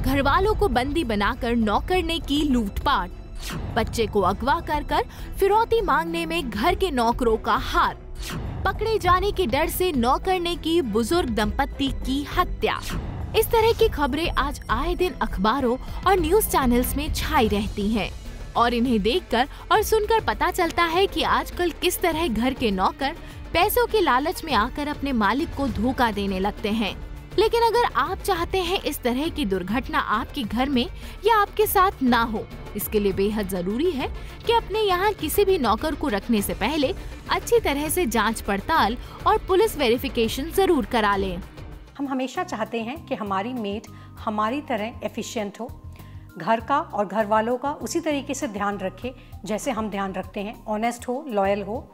घरवालों को बंदी बनाकर नौकर ने की लूटपाट, बच्चे को अगवा कर फिरौती मांगने में घर के नौकरों का हार, पकड़े जाने के डर से नौकर ने की बुजुर्ग दंपत्ति की हत्या। इस तरह की खबरें आज आए दिन अखबारों और न्यूज चैनल्स में छाई रहती हैं और इन्हें देखकर और सुनकर पता चलता है कि आजकल किस तरह घर के नौकर पैसों के लालच में आकर अपने मालिक को धोखा देने लगते हैं। लेकिन अगर आप चाहते हैं इस तरह की दुर्घटना आपके घर में या आपके साथ ना हो, इसके लिए बेहद जरूरी है कि अपने यहाँ किसी भी नौकर को रखने से पहले अच्छी तरह से जांच पड़ताल और पुलिस वेरिफिकेशन जरूर करा लें। हम हमेशा चाहते हैं कि हमारी मेड हमारी तरह एफिशिएंट हो, घर का और घर वालों का उसी तरीके से ध्यान रखे जैसे हम ध्यान रखते हैं, ऑनेस्ट हो, लॉयल हो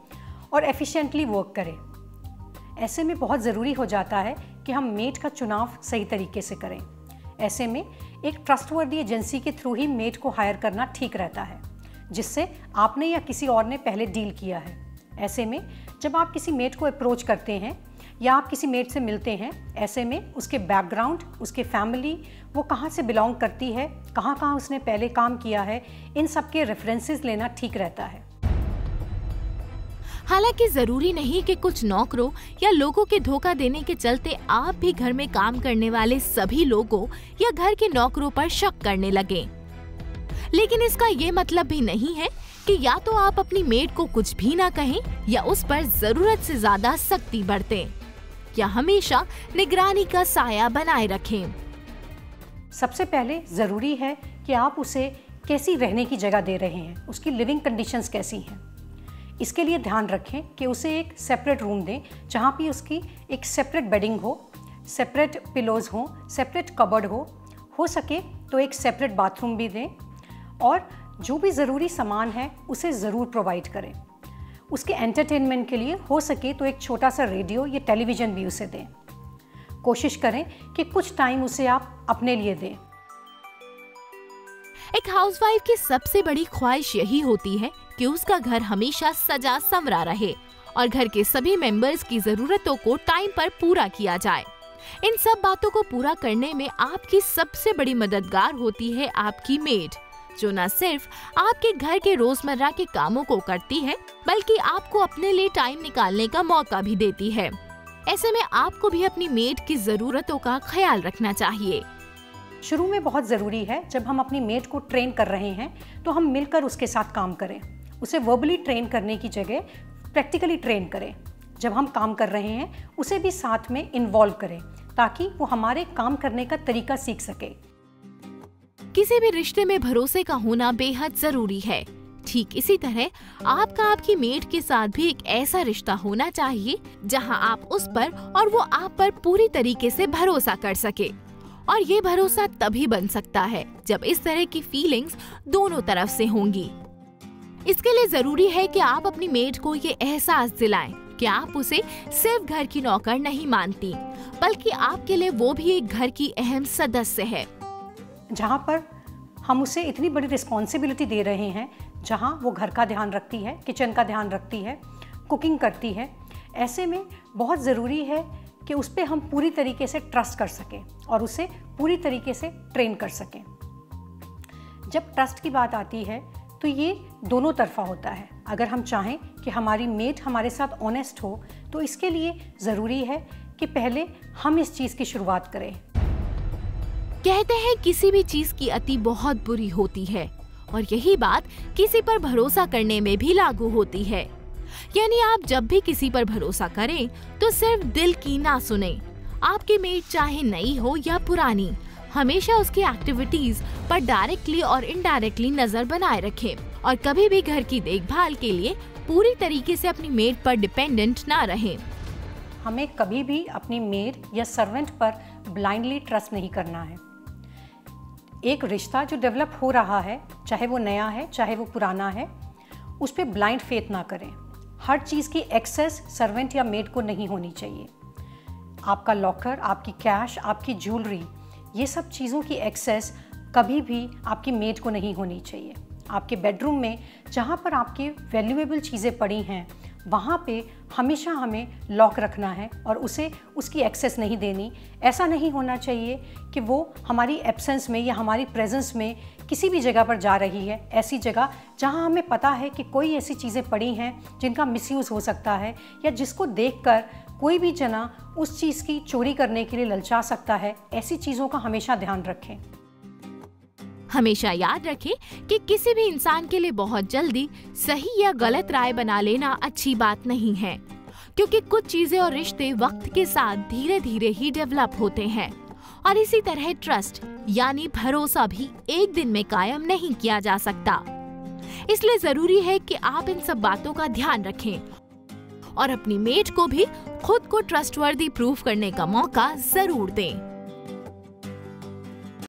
और एफिशिएंटली वर्क करे। ऐसे में बहुत ज़रूरी हो जाता है कि हम मेड का चुनाव सही तरीके से करें। ऐसे में एक ट्रस्टवर्दी एजेंसी के थ्रू ही मेड को हायर करना ठीक रहता है, जिससे आपने या किसी और ने पहले डील किया है। ऐसे में जब आप किसी मेड को अप्रोच करते हैं या आप किसी मेड से मिलते हैं, ऐसे में उसके बैकग्राउंड, उसके फैमिली, वो कहाँ से बिलोंग करती है, कहाँ कहाँ उसने पहले काम किया है, इन सब के रेफरेंसेस लेना ठीक रहता है। हालांकि जरूरी नहीं कि कुछ नौकरों या लोगों के धोखा देने के चलते आप भी घर में काम करने वाले सभी लोगों या घर के नौकरों पर शक करने लगे। लेकिन इसका ये मतलब भी नहीं है कि या तो आप अपनी मेड को कुछ भी ना कहें या उस पर जरूरत से ज्यादा सख्ती बरतें या हमेशा निगरानी का साया बनाए रखें। सबसे पहले जरूरी है कि आप उसे कैसी रहने की जगह दे रहे हैं, उसकी लिविंग कंडीशंस कैसी हैं। इसके लिए ध्यान रखें कि उसे एक सेपरेट रूम दें जहाँ पे उसकी एक सेपरेट बेडिंग हो, सेपरेट पिलोज़ हो, सेपरेट कबर्ड हो सके तो एक सेपरेट बाथरूम भी दें और जो भी ज़रूरी सामान है उसे ज़रूर प्रोवाइड करें। उसके एंटरटेनमेंट के लिए हो सके तो एक छोटा सा रेडियो या टेलीविज़न भी उसे दें। कोशिश करें कि कुछ टाइम उसे आप अपने लिए दें। एक हाउसवाइफ की सबसे बड़ी ख्वाहिश यही होती है कि उसका घर हमेशा सजा संवरा रहे और घर के सभी मेंबर्स की जरूरतों को टाइम पर पूरा किया जाए। इन सब बातों को पूरा करने में आपकी सबसे बड़ी मददगार होती है आपकी मेड, जो न सिर्फ आपके घर के रोजमर्रा के कामों को करती है बल्कि आपको अपने लिए टाइम निकालने का मौका भी देती है। ऐसे में आपको भी अपनी मेड की जरूरतों का ख्याल रखना चाहिए। शुरू में बहुत ज़रूरी है जब हम अपनी मेड को ट्रेन कर रहे हैं तो हम मिलकर उसके साथ काम करें। उसे वर्बली ट्रेन करने की जगह प्रैक्टिकली ट्रेन करें। जब हम काम कर रहे हैं उसे भी साथ में इन्वॉल्व करें ताकि वो हमारे काम करने का तरीका सीख सके। किसी भी रिश्ते में भरोसे का होना बेहद जरूरी है। ठीक इसी तरह आपका आपकी मेड के साथ भी एक ऐसा रिश्ता होना चाहिए जहां आप उस पर और वो आप पर पूरी तरीके से भरोसा कर सके। और ये भरोसा तभी बन सकता है जब इस तरह की फीलिंग्स दोनों तरफ से होंगी। इसके लिए जरूरी है कि आप अपनी मेड को ये एहसास दिलाएं कि आप उसे सिर्फ घर की नौकर नहीं मानती, बल्कि आपके लिए वो भी एक घर की अहम सदस्य है। जहाँ पर हम उसे इतनी बड़ी रिस्पॉन्सिबिलिटी दे रहे हैं, जहाँ वो घर का ध्यान रखती है, किचन का ध्यान रखती है, कुकिंग करती है, ऐसे में बहुत ज़रूरी है कि उस पर हम पूरी तरीके से ट्रस्ट कर सकें और उसे पूरी तरीके से ट्रेन कर सकें। जब ट्रस्ट की बात आती है तो ये दोनों तरफा होता है। अगर हम चाहें कि हमारी मेड हमारे साथ ऑनेस्ट हो तो इसके लिए ज़रूरी है कि पहले हम इस चीज़ की शुरुआत करें। कहते हैं किसी भी चीज़ की अति बहुत बुरी होती है और यही बात किसी पर भरोसा करने में भी लागू होती है। यानी आप जब भी किसी पर भरोसा करें तो सिर्फ दिल की ना सुने। आपकी मेड चाहे नई हो या पुरानी, हमेशा उसकी एक्टिविटीज पर डायरेक्टली और इनडायरेक्टली नजर बनाए रखें और कभी भी घर की देखभाल के लिए पूरी तरीके से अपनी मेड पर डिपेंडेंट ना रहें। हमें कभी भी अपनी मेड या सर्वेंट पर ब्लाइंडली ट्रस्ट नहीं करना है। एक रिश्ता जो डेवलप हो रहा है, चाहे वो नया है चाहे वो पुराना है, उस पर ब्लाइंड फेथ ना करें। हर चीज़ की एक्सेस सर्वेंट या मेड को नहीं होनी चाहिए। आपका लॉकर, आपकी कैश, आपकी ज्वेलरी, ये सब चीज़ों की एक्सेस कभी भी आपकी मेड को नहीं होनी चाहिए। आपके बेडरूम में जहाँ पर आपकी वैल्यूएबल चीज़ें पड़ी हैं वहाँ पे हमेशा हमें लॉक रखना है और उसे उसकी एक्सेस नहीं देनी। ऐसा नहीं होना चाहिए कि वो हमारी एब्सेंस में या हमारी प्रेजेंस में किसी भी जगह पर जा रही है, ऐसी जगह जहाँ हमें पता है कि कोई ऐसी चीज़ें पड़ी हैं जिनका मिसयूज़ हो सकता है या जिसको देखकर कोई भी जना उस चीज़ की चोरी करने के लिए ललचा सकता है। ऐसी चीज़ों का हमेशा ध्यान रखें। हमेशा याद रखें कि किसी भी इंसान के लिए बहुत जल्दी सही या गलत राय बना लेना अच्छी बात नहीं है, क्योंकि कुछ चीजें और रिश्ते वक्त के साथ धीरे धीरे ही डेवलप होते हैं और इसी तरह ट्रस्ट यानी भरोसा भी एक दिन में कायम नहीं किया जा सकता। इसलिए जरूरी है कि आप इन सब बातों का ध्यान रखें और अपनी मेट को भी खुद को ट्रस्टवर्दी प्रूव करने का मौका जरूर दें।